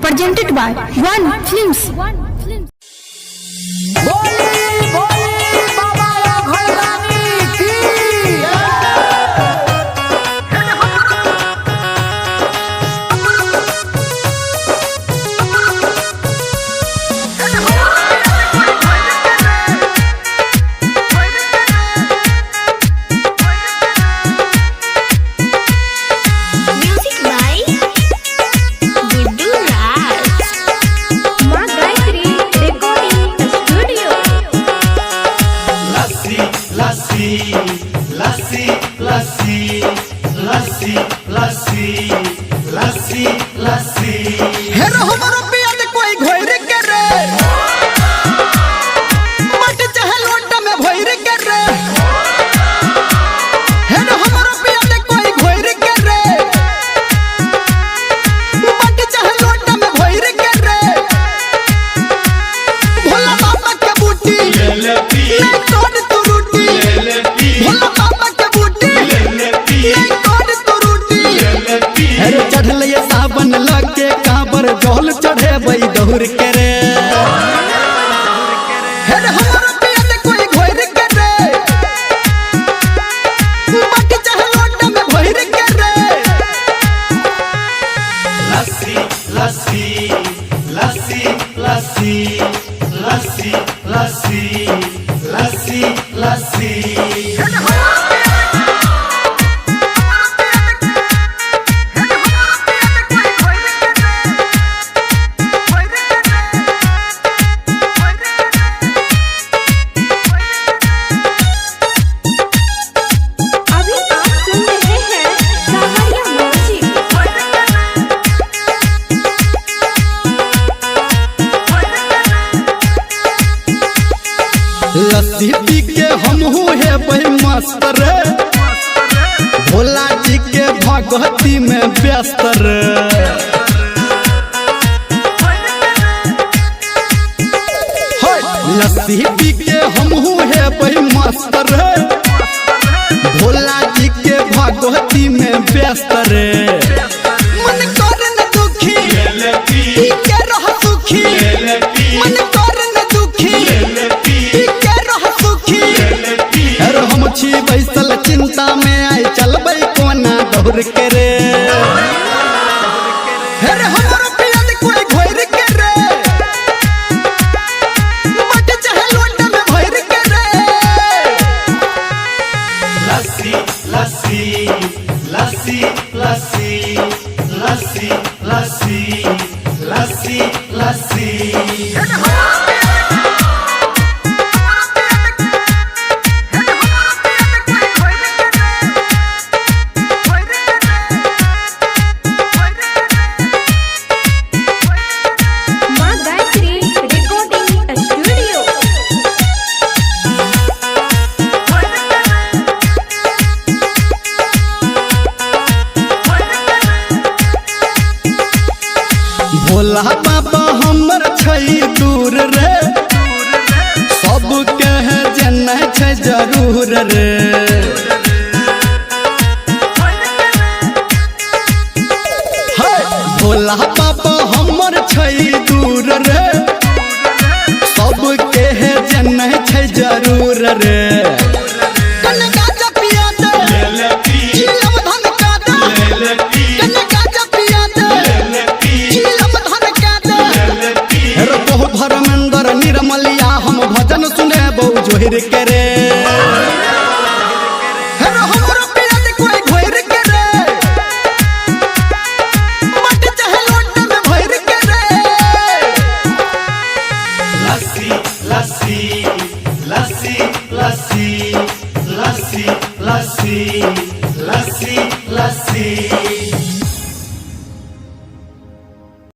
presented by One Films. Lassi हेरो हमारो पिया दे कोई घोइर के रे मट चाहे लोटा में भोइर के रे हेरो हमारो पिया दे कोई घोइर के रे मट चाहे लोटा में भोइर के रे भोला बाबा के बूटी ले ले पी ले तोड़ तू रोटी ले ले पी भोला बाबा के बूटी ले ले पी ले तोड़ तू रोटी ले ले पी हेरो चढ़ल ये सावन लगे काबर जल चढ़े बई दौड़ के रे हेर हमारा पिया दे कोई घोइर के रे मट चाहे लोटा में भोइर के रे लस्सी लस्सी लस्सी लस्सी लस्सी लस्सी लस्सी लस्सी लस्सी पी के हम है बही मस्त रे भोला जी के भगवती में व्यस्त रे लस्सी पी के हम है बही मस्त रे भोला जी के भगवती में व्यस्त रे मन कर न दुखी पी के रह सुखी मन कर न दुखी हम छी बैसल चिंता में आई चलबै कोना दौड़ के रे हेर हमर पिया दे कोई घोइर के रे मट चाहे लोटा में भोइर के रे लस्सी लस्सी लस्सी लस्सी लस्सी लस्सी लस्सी लस्सी भोला बाबा हमर छै दूर रे सब कहे जेना छै जरूर रे भोला बाबा हमर छै दूर रे सब कहे जेना छै जरूर रे धर्मेंद्र निर्मलिया हम भजन सुने बहु जोहिर के रे हेरो हमरो पिया दे कोई घोइर के रे मट चाहे लोटा में भोइर के रे लस्सी लस्सी लस्सी लस्सी लस्सी लस्सी लस्सी लस्सी